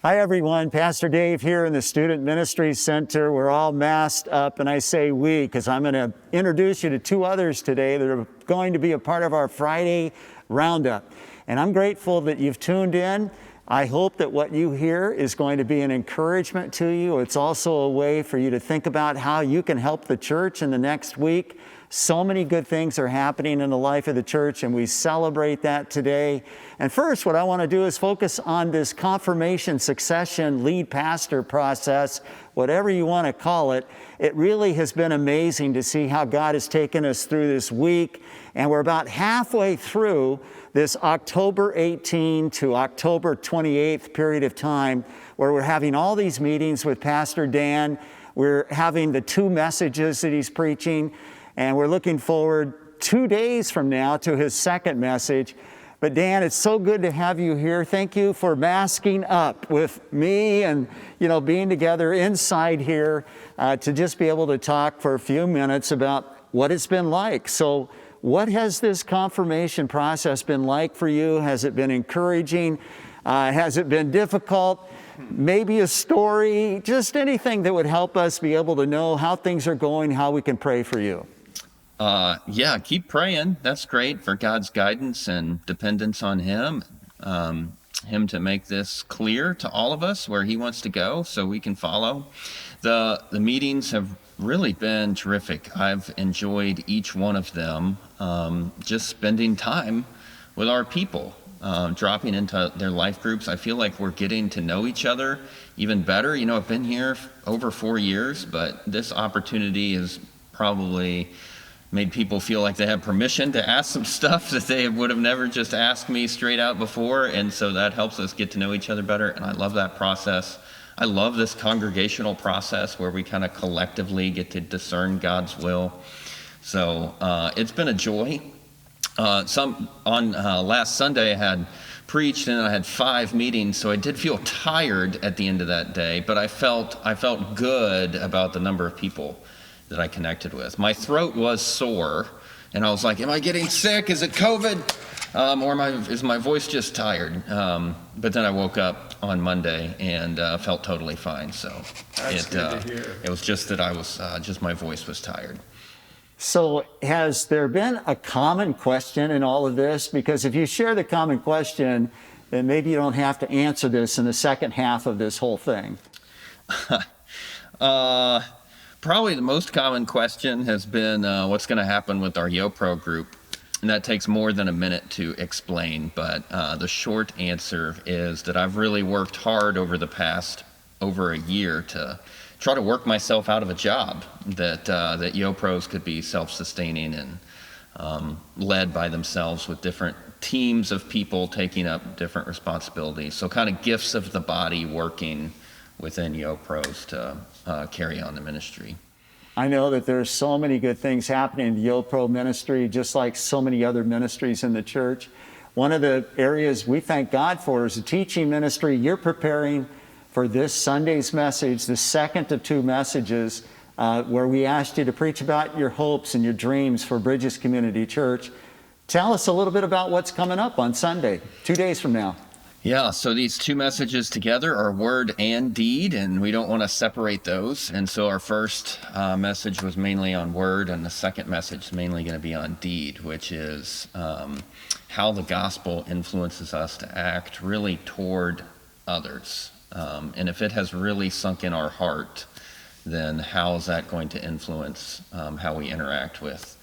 Hi everyone, Pastor Dave here in the Student Ministry Center. We're all masked up, and I say we because I'm going to introduce you to two others today that are going to be a part of our Friday Roundup. And I'm grateful that you've tuned in. I hope that what you hear is going to be an encouragement to you. It's also a way for you to think about how you can help the church in the next week. So many good things are happening in the life of the church, and we celebrate that today. And first, what I want to do is focus on this confirmation, succession, lead pastor process, whatever you want to call it. It really has been amazing to see how God has taken us through this week. And we're about halfway through this October 18 to October 28th period of time where we're having all these meetings with Pastor Dan. We're having the two messages that he's preaching. And we're looking forward 2 days from now to his second message. But Dan, it's so good to have you here. Thank you for masking up with me and, being together inside here to just be able to talk for a few minutes about what it's been like. So what has this confirmation process been like for you? Has it been encouraging? Has it been difficult? Maybe a story, just anything that would help us be able to know how things are going, how we can pray for you. Keep praying. That's great for God's guidance and dependence on Him. Him to make this clear to all of us where He wants to go so we can follow. The meetings have really been terrific. I've enjoyed each one of them. Just spending time with our people, dropping into their life groups. I feel like we're getting to know each other even better. I've been here over 4 years, but this opportunity has probably made people feel like they have permission to ask some stuff that they would have never just asked me straight out before. And so that helps us get to know each other better. And I love that process. I love this congregational process where we kind of collectively get to discern God's will. So it's been a joy. Last Sunday I had preached and I had 5 meetings, so I did feel tired at the end of that day, but I felt good about the number of people that I connected with. My throat was sore, and I was like, am I getting sick? Is it COVID? Or is my voice just tired? But then I woke up on Monday and felt totally fine. So That's good to hear. It was just that I was, my voice was tired. So has there been a common question in all of this? Because if you share the common question, then maybe you don't have to answer this in the second half of this whole thing. Probably the most common question has been what's going to happen with our YoPro group. And that takes more than a minute to explain. But the short answer is that I've really worked hard over the past over a year to try to work myself out of a job that YoPros could be self-sustaining and led by themselves with different teams of people taking up different responsibilities. So kind of gifts of the body working within YoPros to carry on the ministry. I know that there's so many good things happening in the YoPro ministry, just like so many other ministries in the church. One of the areas we thank God for is the teaching ministry. You're preparing for this Sunday's message, the second of 2 messages, where we asked you to preach about your hopes and your dreams for Bridges Community Church. Tell us a little bit about what's coming up on Sunday, 2 days from now. Yeah, so these 2 messages together are word and deed, and we don't want to separate those. And so our first message was mainly on word, and the second message is mainly going to be on deed, which is how the gospel influences us to act really toward others. And if it has really sunk in our heart, then how is that going to influence how we interact with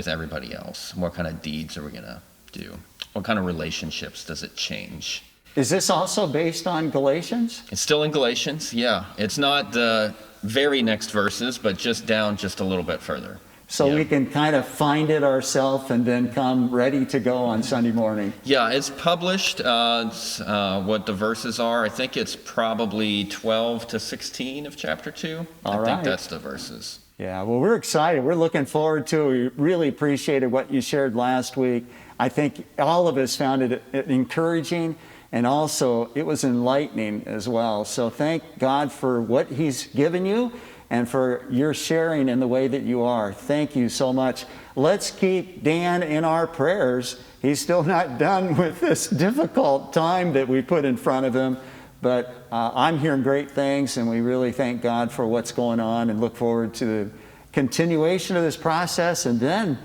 everybody else? What kind of deeds are we going to do? What kind of relationships does it change? Is this also based on Galatians? It's still in Galatians, yeah. It's not the very next verses, but just down just a little bit further. So we can kind of find it ourselves and then come ready to go on Sunday morning. Yeah, it's published. What the verses are, I think it's probably 12 to 16 of chapter 2. I think that's the verses. Yeah, well, we're excited. We're looking forward to it. We really appreciated what you shared last week. I think all of us found it encouraging, and also it was enlightening as well. So thank God for what He's given you and for your sharing in the way that you are. Thank you so much. Let's keep Dan in our prayers. He's still not done with this difficult time that we put in front of him, But I'm hearing great things, and we really thank God for what's going on and look forward to the continuation of this process, and then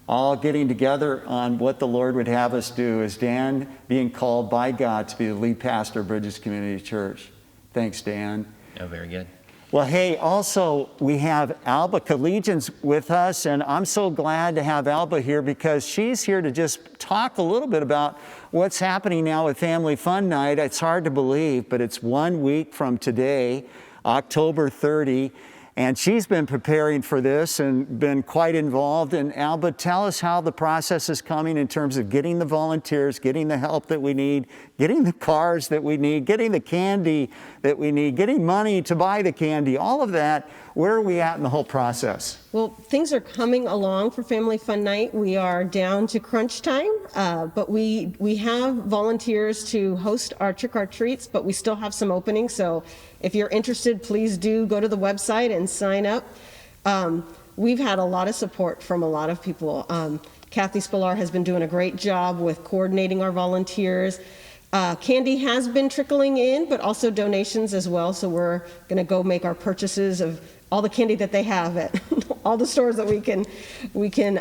all getting together on what the Lord would have us do, as Dan being called by God to be the lead pastor of Bridges Community Church. Thanks, Dan. Oh, very good. Well, hey, also we have Alba Collegians with us, and I'm so glad to have Alba here because she's here to just talk a little bit about what's happening now with Family Fun Night. It's hard to believe, but it's 1 week from today, October 30, and she's been preparing for this and been quite involved. And Alba, tell us how the process is coming in terms of getting the volunteers, getting the help that we need, getting the cars that we need, getting the candy that we need, getting money to buy the candy, all of that. Where are we at in the whole process? Well, things are coming along for Family Fun Night. We are down to crunch time, but we have volunteers to host our trick-or-treats, but we still have some openings. So if you're interested, please do go to the website and sign up. We've had a lot of support from a lot of people. Kathy Spillar has been doing a great job with coordinating our volunteers. Candy has been trickling in, but also donations as well. So we're going to go make our purchases of all the candy that they have at all the stores that we can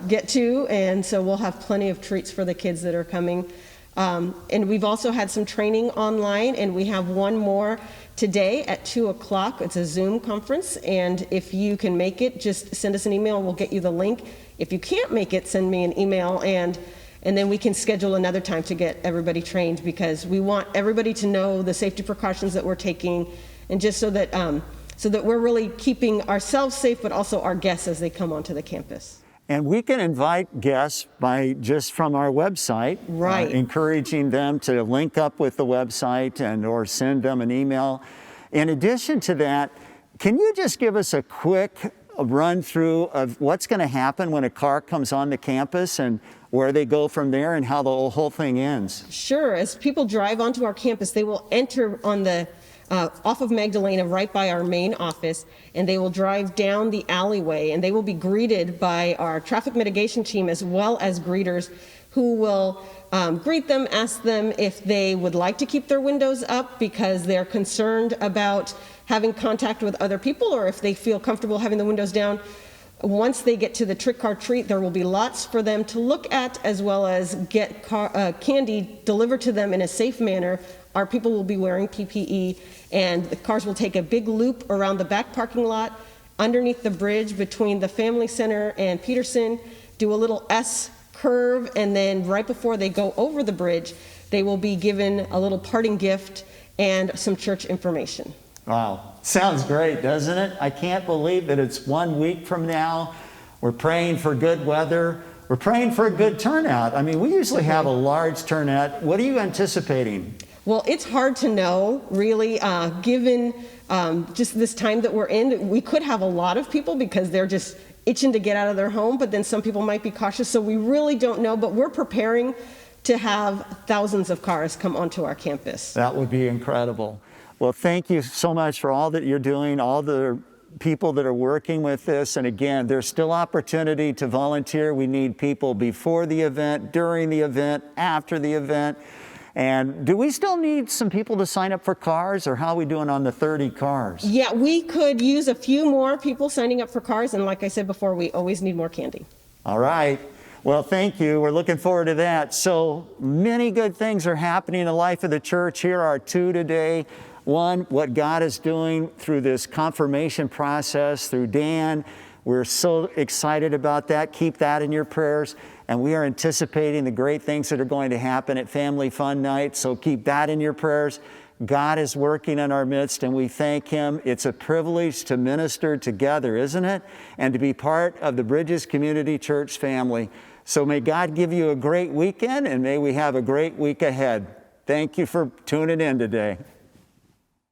get to, and so we'll have plenty of treats for the kids that are coming. And we've also had some training online, and we have one more today at 2 o'clock. It's a Zoom conference, and if you can make it, just send us an email. We'll get you the link. If you can't make it, send me an email, and then we can schedule another time to get everybody trained, because we want everybody to know the safety precautions that we're taking, and just so that we're really keeping ourselves safe, but also our guests as they come onto the campus. And we can invite guests by just from our website, right. Encouraging them to link up with the website and or send them an email. In addition to that, can you just give us a quick run through of what's going to happen when a car comes on the campus and where they go from there and how the whole thing ends? Sure. As people drive onto our campus, they will enter on the off of Magdalena, right by our main office, and they will drive down the alleyway, and they will be greeted by our traffic mitigation team as well as greeters who will greet them, ask them if they would like to keep their windows up because they're concerned about having contact with other people, or if they feel comfortable having the windows down. Once they get to the trick or treat, there will be lots for them to look at, as well as get candy delivered to them in a safe manner. Our people will be wearing PPE, and the cars will take a big loop around the back parking lot, underneath the bridge between the Family Center and Peterson, do a little S curve, and then right before they go over the bridge, they will be given a little parting gift and some church information. Wow, sounds great, doesn't it? I can't believe that it's 1 week from now. We're praying for good weather. We're praying for a good turnout. I mean, we usually have a large turnout. What are you anticipating? Well, it's hard to know, really, given just this time that we're in. We could have a lot of people because they're just itching to get out of their home, but then some people might be cautious, so we really don't know, but we're preparing to have thousands of cars come onto our campus. That would be incredible. Well, thank you so much for all that you're doing, all the people that are working with this. And again, there's still opportunity to volunteer. We need people before the event, during the event, after the event. And do we still need some people to sign up for cars, or how are we doing on the 30 cars? Yeah, we could use a few more people signing up for cars. And like I said before, we always need more candy. All right. Well, thank you. We're looking forward to that. So many good things are happening in the life of the church. Here are two today. One, what God is doing through this confirmation process through Dan. We're so excited about that. Keep that in your prayers. And we are anticipating the great things that are going to happen at Family Fun Night. So keep that in your prayers. God is working in our midst, and we thank Him. It's a privilege to minister together, isn't it? And to be part of the Bridges Community Church family. So may God give you a great weekend, and may we have a great week ahead. Thank you for tuning in today.